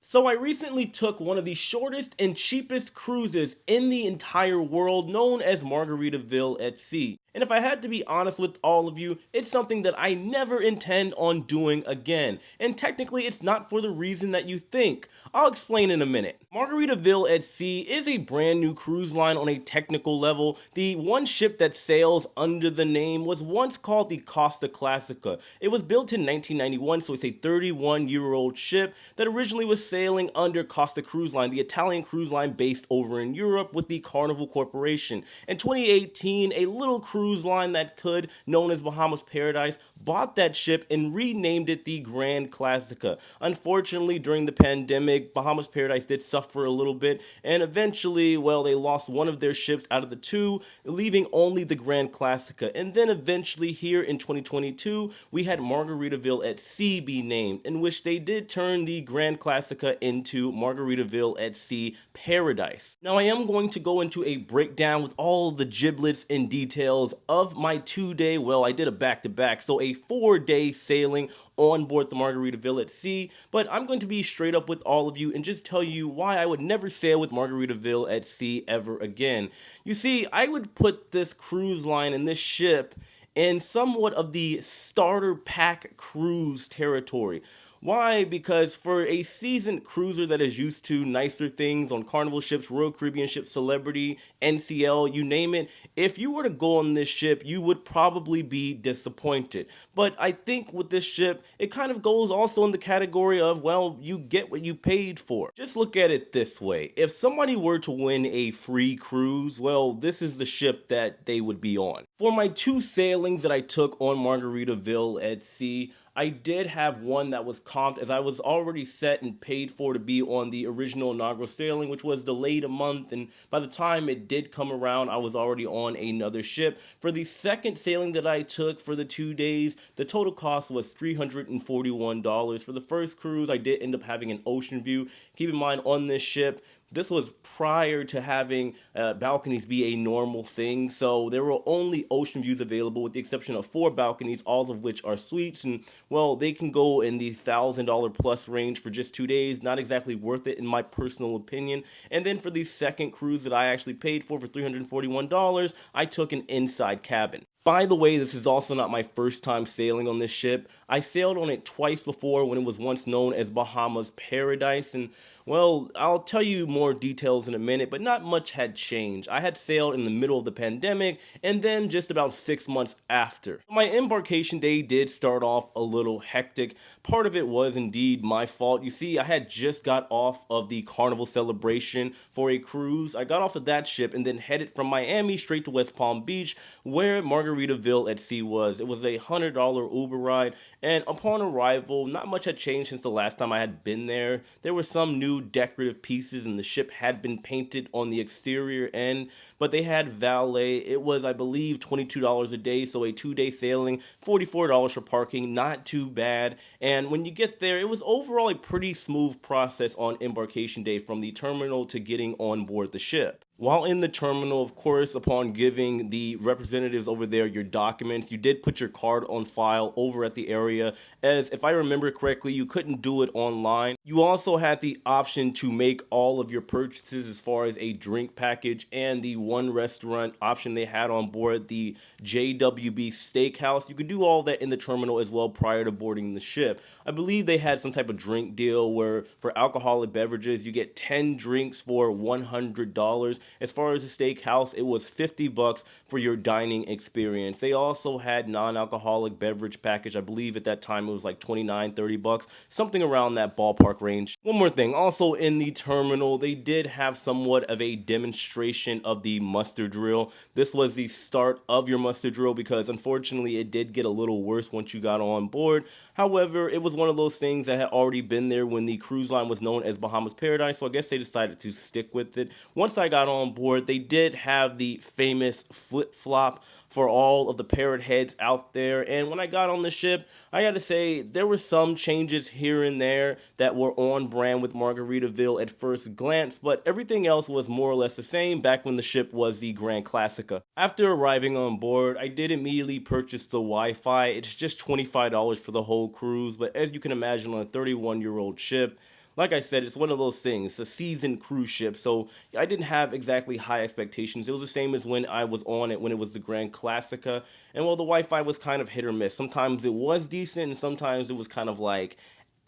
So I recently took one of the shortest and cheapest cruises in the entire world, known as Margaritaville at sea. And if I had to be honest with all of you, it's something that I never intend on doing again. And technically, it's not for the reason that you think. I'll explain in a minute. Margaritaville at sea is a brand new cruise line on a technical level. The one ship that sails under the name was once called the Costa Classica. It was built in 1991, so it's a 31-year-old ship that originally was sailing under Costa Cruise Line, the Italian cruise line based over in Europe with the Carnival Corporation. In 2018, a little cruise line that could, known as Bahama's Paradise, bought that ship and renamed it the Grand Classica. Unfortunately, during the pandemic, Bahama's Paradise did suffer a little bit, and eventually, well, they lost one of their ships out of the two, leaving only the Grand Classica. And then eventually, here in 2022, we had Margaritaville at Sea be named, in which they did turn the Grand Classica into Margaritaville at Sea Paradise. Now, I am going to go into a breakdown with all the giblets and details of my 2-day, well, I did a back-to-back, so a 4-day sailing on board the Margaritaville at sea, but I'm going to be straight up with all of you and just tell you why I would never sail with Margaritaville at sea ever again. You see, I would put this cruise line and this ship in somewhat of the starter pack cruise territory. Why? Because for a seasoned cruiser that is used to nicer things on Carnival ships, Royal Caribbean ships, Celebrity, NCL, you name it, if you were to go on this ship, you would probably be disappointed. But I think with this ship, it kind of goes also in the category of, well, you get what you paid for. Just look at it this way. If somebody were to win a free cruise, well, this is the ship that they would be on. For my 2 sailings that I took on Margaritaville at sea, I did have one that was comped as I was already set and paid for to be on the original inaugural sailing, which was delayed a month. And by the time it did come around, I was already on another ship. For the second sailing that I took for the 2 days, the total cost was $341. For the first cruise, I did end up having an ocean view. Keep in mind, on this ship, this was prior to having balconies be a normal thing, so there were only ocean views available with the exception of 4 balconies, all of which are suites, and well, they can go in the $1,000 plus range for just 2 days. Not exactly worth it in my personal opinion. And then for the second cruise that I actually paid for $341, I took an inside cabin. By the way, this is also not my first time sailing on this ship. I sailed on it twice before when it was once known as Bahama's Paradise, and well, I'll tell you more details in a minute, but not much had changed. I had sailed in the middle of the pandemic, and then just about 6 months after. My embarkation day did start off a little hectic. Part of it was indeed my fault. You see, I had just got off of the Carnival celebration for a cruise. I got off of that ship and then headed from Miami straight to West Palm Beach, where Margaritaville at sea was. It was a $100 Uber ride, and upon arrival, not much had changed since the last time I had been there. There were some new decorative pieces, and the ship had been painted on the exterior end, but they had valet. It was, I believe, $22 a day, so a 2-day sailing, $44 for parking, not too bad. And when you get there, it was overall a pretty smooth process on embarkation day from the terminal to getting on board the ship. While in the terminal, of course, upon giving the representatives over there your documents, you did put your card on file over at the area, as if I remember correctly, you couldn't do it online. You also had the option to make all of your purchases as far as a drink package and the one restaurant option they had on board, the JWB Steakhouse. You could do all that in the terminal as well prior to boarding the ship. I believe they had some type of drink deal where for alcoholic beverages, you get 10 drinks for $100. As far as the steakhouse, it was $50 for your dining experience. They also had non-alcoholic beverage package. I believe at that time it was like $29-30, something around that ballpark range. One more thing, also in the terminal, they did have somewhat of a demonstration of the muster drill. This was the start of your muster drill because unfortunately it did get a little worse once you got on board. However, it was one of those things that had already been there when the cruise line was known as Bahama's Paradise, so I guess they decided to stick with it. Once I got on board, they did have the famous flip-flop for all of the parrot heads out there, and when I got on the ship, I gotta say there were some changes here and there that were on brand with Margaritaville at first glance, but everything else was more or less the same back when the ship was the Grand Classica. After arriving on board, I did immediately purchase the Wi-Fi. It's just $25 for the whole cruise, but as you can imagine, on a 31-year-old ship, Like I said, it's one of those things, it's a seasoned cruise ship, so I didn't have exactly high expectations. It was the same as when I was on it when it was the Grand Classica, and well, the Wi-Fi was kind of hit or miss. Sometimes it was decent, and sometimes it was kind of like,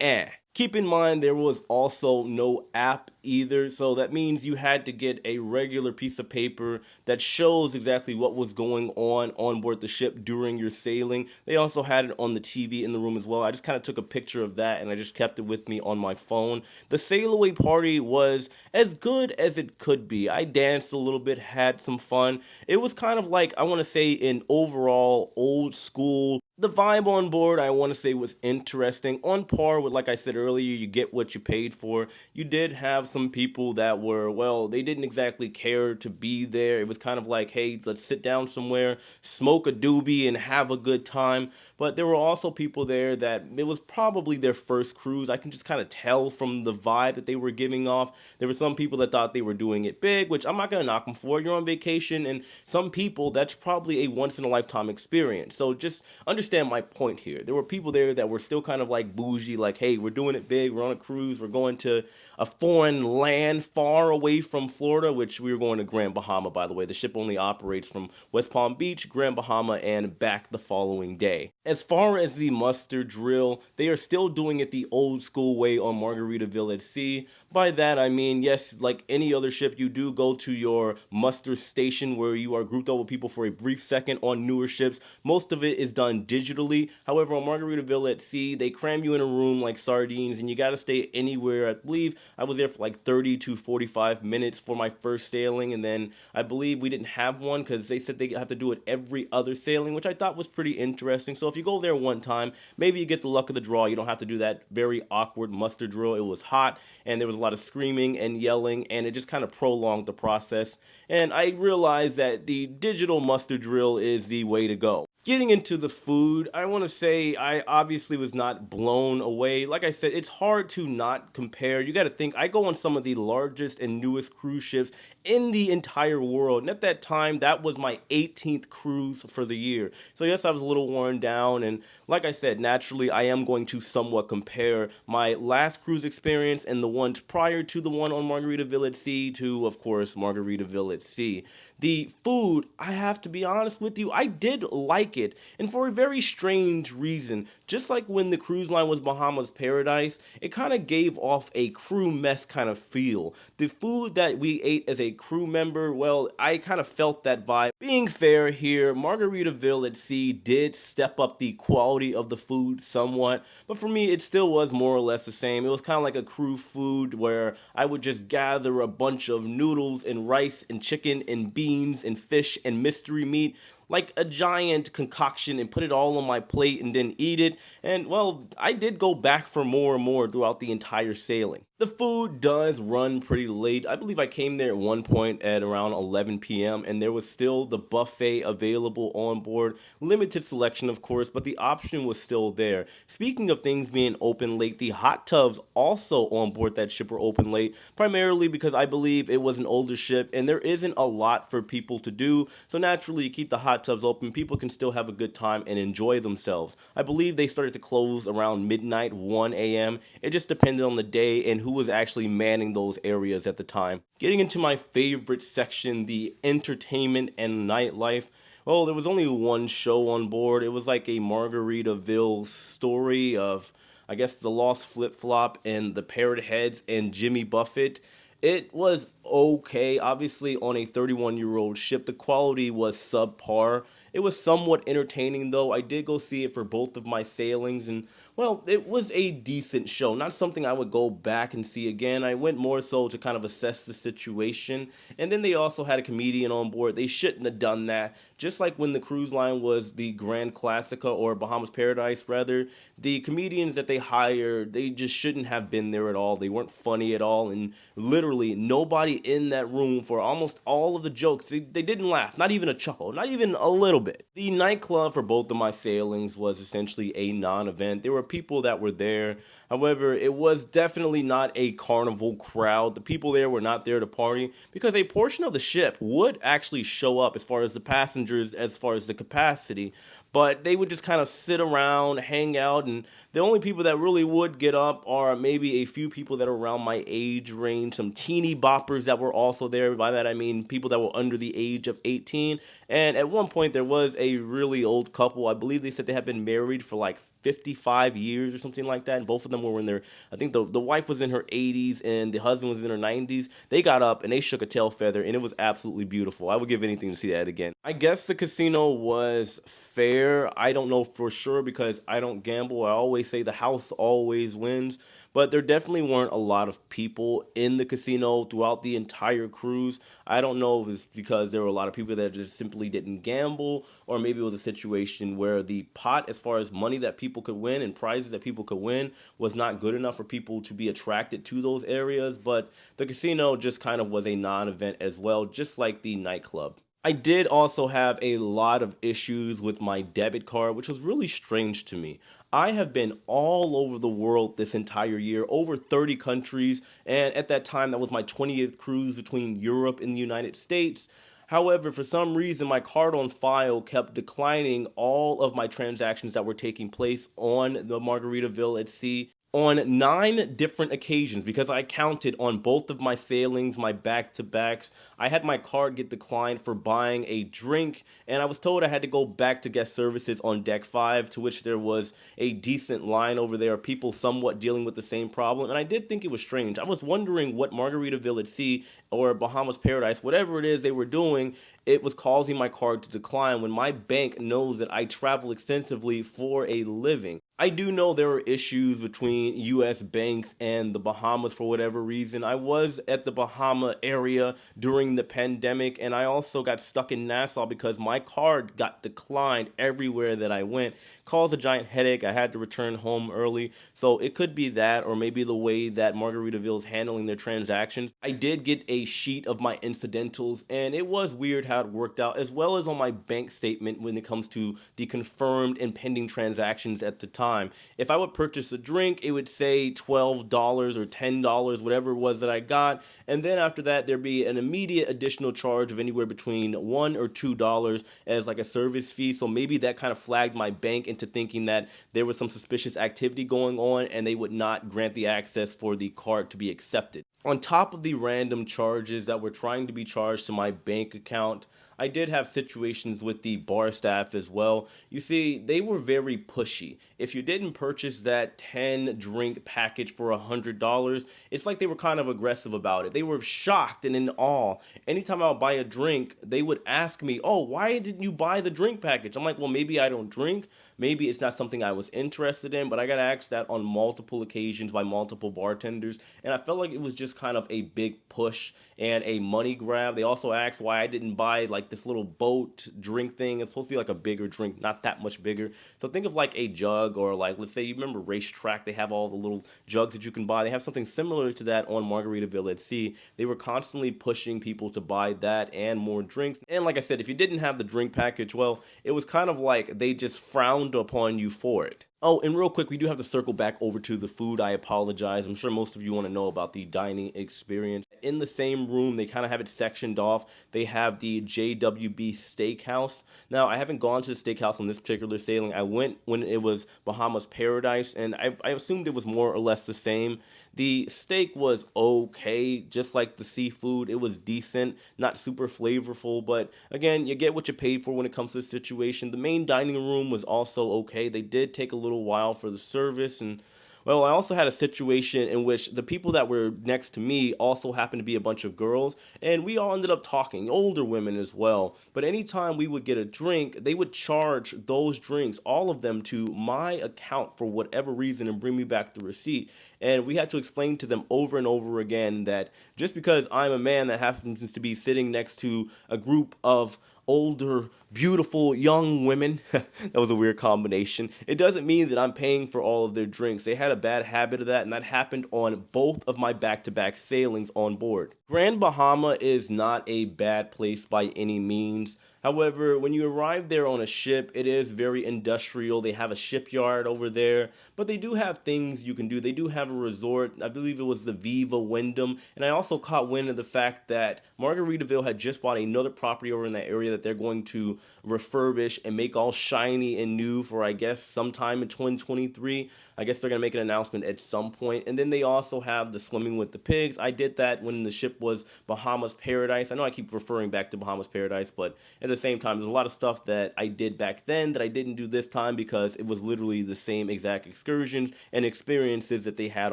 eh. Keep in mind there was also no app either, so that means you had to get a regular piece of paper that shows exactly what was going on board the ship during your sailing. They also had it on the TV in the room as well. I just kind of took a picture of that and I just kept it with me on my phone. The sail away party was as good as it could be. I danced a little bit, had some fun. It was kind of like, I want to say, an overall old school. The vibe on board, I want to say, was interesting. On par with, like I said earlier, you get what you paid for. You did have some people that were, well, they didn't exactly care to be there. It was kind of like, hey, let's sit down somewhere, smoke a doobie, and have a good time. But there were also people there that it was probably their first cruise. I can just kind of tell from the vibe that they were giving off. There were some people that thought they were doing it big, which I'm not going to knock them for. You're on vacation, and some people, that's probably a once in a lifetime experience. So just understand my point here. There were people there that were still kind of like bougie, like, hey, we're doing it big. We're on a cruise. We're going to a foreign land far away from Florida, which we were going to Grand Bahama, by the way. The ship only operates from West Palm Beach, Grand Bahama, and back the following day. As far as the muster drill, they are still doing it the old school way on Margaritaville at Sea. By that, I mean, yes, like any other ship, you do go to your muster station where you are grouped up with people for a brief second. On newer ships, most of it is done digitally. However, on Margaritaville at Sea, they cram you in a room like sardines and you got to stay anywhere. I believe I was there for like 30 to 45 minutes for my first sailing, and then I believe we didn't have one because they said they have to do it every other sailing, which I thought was pretty interesting. So if you go there one time, maybe you get the luck of the draw. You don't have to do that very awkward muster drill. It was hot and there was a lot of screaming and yelling, and it just kind of prolonged the process. And I realized that the digital muster drill is the way to go. Getting into the food, I want to say I obviously was not blown away. Like I said, it's hard to not compare. You got to think, I go on some of the largest and newest cruise ships in the entire world. And at that time, that was my 18th cruise for the year. So yes, I was a little worn down. And like I said, naturally, I am going to somewhat compare my last cruise experience and the ones prior to the one on Margaritaville at Sea to, of course, Margaritaville at Sea. The food, I have to be honest with you, I did like it, and for a very strange reason. Just like when the cruise line was Bahama's Paradise, it kind of gave off a crew mess kind of feel. The food that we ate as a crew member, well, I kind of felt that vibe. Being fair here, Margaritaville at Sea did step up the quality of the food somewhat, but for me, it still was more or less the same. It was kind of like a crew food where I would just gather a bunch of noodles and rice and chicken and beans and fish and mystery meat like a giant concoction and put it all on my plate and then eat it. And well, I did go back for more and more throughout the entire sailing. The food does run pretty late. I believe I came there at one point at around 11 p.m. and there was still the buffet available on board. Limited selection, of course, but the option was still there. Speaking of things being open late, the hot tubs also on board that ship were open late, primarily because I believe it was an older ship and there isn't a lot for people to do. So naturally, you keep the hot tubs open, people can still have a good time and enjoy themselves. I believe they started to close around midnight, 1 a.m. It just depended on the day and who was actually manning those areas at the time. Getting into my favorite section, the entertainment and nightlife. Well, there was only one show on board. It was like a Margaritaville story of, I guess, the Lost Flip Flop and the Parrot Heads and Jimmy Buffett. It was okay. Obviously, on a 31-year-old ship, the quality was subpar. It was somewhat entertaining, though. I did go see it for both of my sailings, and, well, it was a decent show. Not something I would go back and see again. I went more so to kind of assess the situation. And then they also had a comedian on board. They shouldn't have done that. Just like when the cruise line was the Grand Classica, or Bahamas Paradise, rather, the comedians that they hired, they just shouldn't have been there at all. They weren't funny at all, and literally nobody in that room for almost all of the jokes, they didn't laugh, not even a chuckle, not even a little bit. The nightclub for both of my sailings was essentially a non-event. There were people that were there. However, it was definitely not a carnival crowd. The people there were not there to party because a portion of the ship would actually show up as far as the passengers, as far as the capacity. but they would just kind of sit around, hang out, and the only people that really would get up are maybe a few people that are around my age range, some teeny boppers that were also there. By that I mean people that were under the age of 18. And at one point, there was a really old couple. I believe they said they had been married for like 55 years or something like that. And both of them were in their, I think the wife was in her 80s and the husband was in her 90s. They got up and they shook a tail feather and it was absolutely beautiful. I would give anything to see that again. I guess the casino was fair. I don't know for sure because I don't gamble. I always say the house always wins, but there definitely weren't a lot of people in the casino throughout the entire cruise. I don't know if it's because there were a lot of people that just simply didn't gamble, or maybe it was a situation where the pot, as far as money that people could win and prizes that people could win, was not good enough for people to be attracted to those areas. But the casino just kind of was a non event as well, just like the nightclub. I did also have a lot of issues with my debit card, which was really strange to me. I have been all over the world this entire year, over 30 countries, and at that time, that was my 20th cruise between Europe and the United States. However, for some reason, my card on file kept declining all of my transactions that were taking place on the Margaritaville at sea on 9 different occasions because I counted on both of my sailings, my back to backs. I had my card get declined for buying a drink, and I was told I had to go back to guest services on deck 5, to which there was a decent line over there, people somewhat dealing with the same problem. And I did think it was strange. I was wondering what Margaritaville at Sea or Bahamas Paradise, whatever it is they were doing, it was causing my card to decline when my bank knows that I travel extensively for a living. I do know there are issues between US banks and the Bahamas for whatever reason. I was at the Bahama area during the pandemic, and I also got stuck in Nassau because my card got declined everywhere that I went. Caused a giant headache. I had to return home early. So it could be that, or maybe the way that Margaritaville is handling their transactions. I did get a sheet of my incidentals, and it was weird how it worked out, as well as on my bank statement when it comes to the confirmed and pending transactions at the time. If I would purchase a drink, it would say $12 or $10, whatever it was that I got. And then after that, there'd be an immediate additional charge of anywhere between $1 or $2 as like a service fee. So maybe that kind of flagged my bank into thinking that there was some suspicious activity going on and they would not grant the access for the card to be accepted. On top of the random charges that were trying to be charged to my bank account, I did have situations with the bar staff as well. You see, they were very pushy. If you didn't purchase that 10 drink package for $100, it's like they were kind of aggressive about it. They were shocked and in awe. Anytime I would buy a drink, they would ask me, "Oh, why didn't you buy the drink package?" I'm like, "Well, maybe I don't drink. Maybe it's not something I was interested in," but I got asked that on multiple occasions by multiple bartenders, and I felt like it was just kind of a big push and a money grab. They also asked why I didn't buy like this little boat drink thing. It's supposed to be like a bigger drink, not that much bigger. So think of like a jug, or like, let's say you remember Racetrack, they have all the little jugs that you can buy. They have something similar to that on Margaritaville at Sea. They were constantly pushing people to buy that and more drinks. And like I said, if you didn't have the drink package, well, it was kind of like they just frowned upon you for it. Oh, and real quick, we do have to circle back over to the food. I apologize. I'm sure most of you want to know about the dining experience. In the same room, they kind of have it sectioned off. They have the JWB Steakhouse. Now, I haven't gone to the steakhouse on this particular sailing. I went when it was Bahamas Paradise, and I assumed it was more or less the same. The steak was okay, just like the seafood. It was decent, not super flavorful, but again, you get what you paid for when it comes to this situation. The main dining room was also okay. They did take a little while for the service, and well, I also had a situation in which the people that were next to me also happened to be a bunch of girls, and we all ended up talking, older women as well. But anytime we would get a drink, they would charge those drinks, all of them, to my account for whatever reason and bring me back the receipt. And we had to explain to them over and over again that just because I'm a man that happens to be sitting next to a group of older, beautiful, young women. That was a weird combination. It doesn't mean that I'm paying for all of their drinks. They had a bad habit of that, and that happened on both of my back to back sailings on board. Grand Bahama is not a bad place by any means. However, when you arrive there on a ship, it is very industrial. They have a shipyard over there, but they do have things you can do. They do have a resort. I believe it was the Viva Wyndham. And I also caught wind of the fact that Margaritaville had just bought another property over in that area that they're going to refurbish and make all shiny and new for, I guess, sometime in 2023. I guess they're going to make an announcement at some point. And then they also have the swimming with the pigs. I did that when the ship was Bahama's Paradise. I know I keep referring back to Bahama's Paradise, but at the same time, there's a lot of stuff that I did back then that I didn't do this time because it was literally the same exact excursions and experiences that they had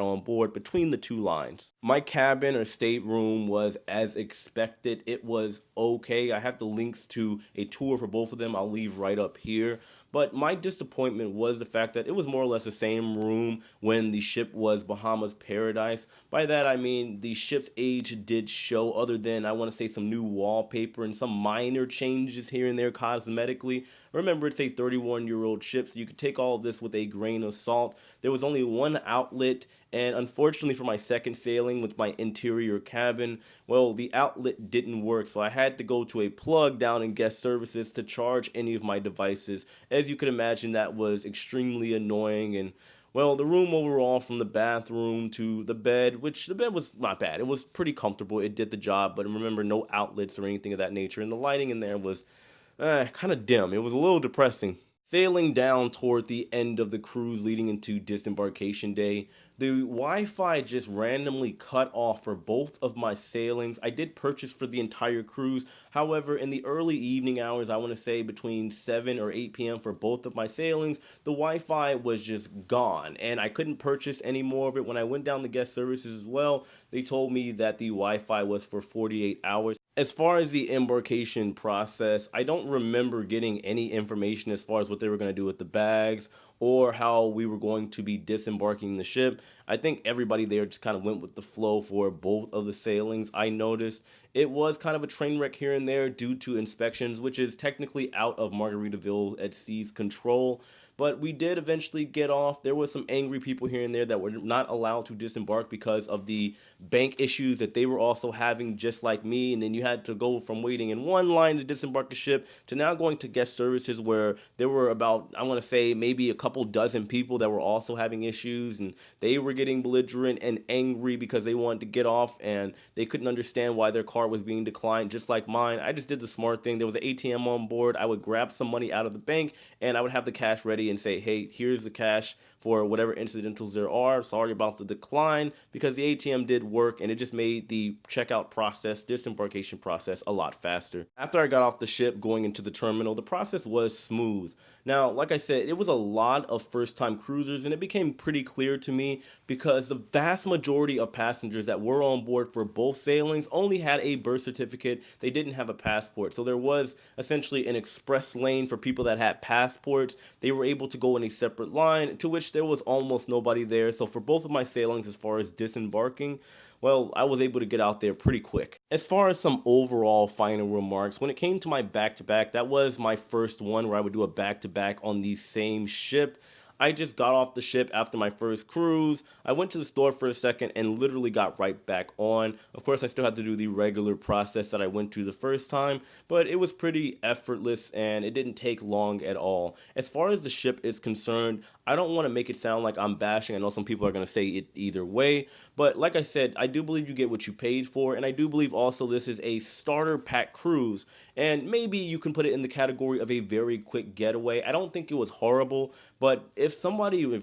on board between the two lines. My cabin or stateroom was as expected. It was okay. I have the links to a tour for both of them. I'll leave right up here. But my disappointment was the fact that it was more or less the same room when the ship was Bahama's Paradise. By that I mean the ship's age did show, other than I want to say some new wallpaper and some minor changes here and there cosmetically. Remember, it's a 31-year-old ship, so you could take all of this with a grain of salt. There was only one outlet, and unfortunately for my second sailing with my interior cabin, well, the outlet didn't work, so I had to go to a plug down in guest services to charge any of my devices. As you could imagine, that was extremely annoying. And well, the room overall, from the bathroom to the bed, which the bed was not bad. It was pretty comfortable. It did the job, but remember, no outlets or anything of that nature. And the lighting in there was kind of dim. It was a little depressing. Sailing down toward the end of the cruise leading into disembarkation day, the Wi-Fi just randomly cut off for both of my sailings. I did purchase for the entire cruise. However, in the early evening hours, I want to say between 7 or 8 p.m. for both of my sailings, the Wi-Fi was just gone and I couldn't purchase any more of it. When I went down the guest services as well, they told me that the Wi-Fi was for 48 hours. As far as the embarkation process, I don't remember getting any information as far as what they were going to do with the bags or how we were going to be disembarking the ship. I think everybody there just kind of went with the flow for both of the sailings. I noticed it was kind of a train wreck here and there due to inspections, which is technically out of Margaritaville at Sea's control. But we did eventually get off. There was some angry people here and there that were not allowed to disembark because of the bank issues that they were also having, just like me. And then you had to go from waiting in one line to disembark a ship to now going to guest services where there were about, I want to say, maybe a couple dozen people that were also having issues, and they were getting belligerent and angry because they wanted to get off and they couldn't understand why their card was being declined, just like mine. I just did the smart thing. There was an ATM on board. I would grab some money out of the bank and I would have the cash ready and say, hey, here's the cash for whatever incidentals there are. Sorry about the decline, because the ATM did work and it just made the checkout process, disembarkation process, a lot faster. After I got off the ship going into the terminal, the process was smooth. Now, like I said, it was a lot of first-time cruisers, and it became pretty clear to me because the vast majority of passengers that were on board for both sailings only had a birth certificate. They didn't have a passport. So there was essentially an express lane for people that had passports. They were able to go in a separate line, to which there was almost nobody there. So for both of my sailings, as far as disembarking, well, I was able to get out there pretty quick. As far as some overall final remarks, when it came to my back-to-back, that was my first one where I would do a back-to-back on the same ship. I just got off the ship after my first cruise. I went to the store for a second and literally got right back on. Of course, I still had to do the regular process that I went through the first time, but it was pretty effortless and it didn't take long at all. As far as the ship is concerned, I don't want to make it sound like I'm bashing. I know some people are going to say it either way, but like I said, I do believe you get what you paid for, and I do believe also this is a starter pack cruise, and maybe you can put it in the category of a very quick getaway. I don't think it was horrible, but if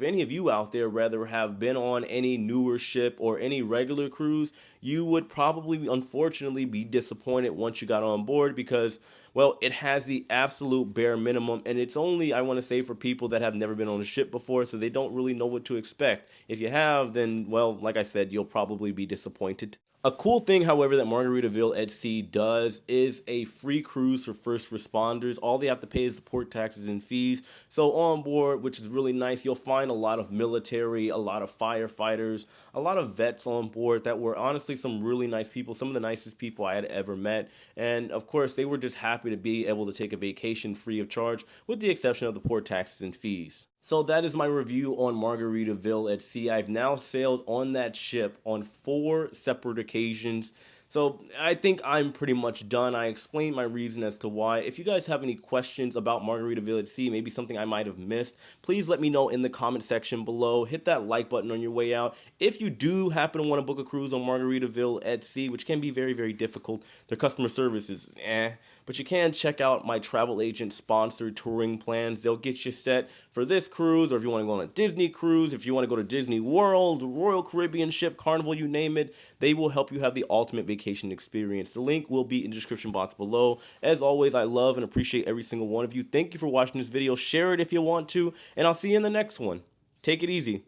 any of you out there rather have been on any newer ship or any regular cruise, you would probably, unfortunately, be disappointed once you got on board because, well, it has the absolute bare minimum, and it's only, I want to say, for people that have never been on a ship before, so they don't really know what to expect. If you have, then, well, like I said, you'll probably be disappointed. A cool thing, however, that Margaritaville at Sea does is a free cruise for first responders. All they have to pay is the port taxes and fees. So on board, which is really nice, you'll find a lot of military, a lot of firefighters, a lot of vets on board that were honestly some really nice people, some of the nicest people I had ever met. And of course, they were just happy to be able to take a vacation free of charge, with the exception of the port taxes and fees. So that is my review on Margaritaville at Sea. I've now sailed on that ship on 4 separate occasions. So I think I'm pretty much done. I explained my reason as to why. If you guys have any questions about Margaritaville at Sea, maybe something I might have missed, please let me know in the comment section below. Hit that like button on your way out. If you do happen to want to book a cruise on Margaritaville at Sea, which can be very, very difficult, their customer service is but you can check out my travel agent sponsored touring plans. They'll get you set for this cruise, or if you want to go on a Disney cruise, if you want to go to Disney World, Royal Caribbean ship, Carnival, you name it, they will help you have the ultimate vacation experience. The link will be in the description box below. As always, I love and appreciate every single one of you. Thank you for watching this video. Share it if you want to, and I'll see you in the next one. Take it easy.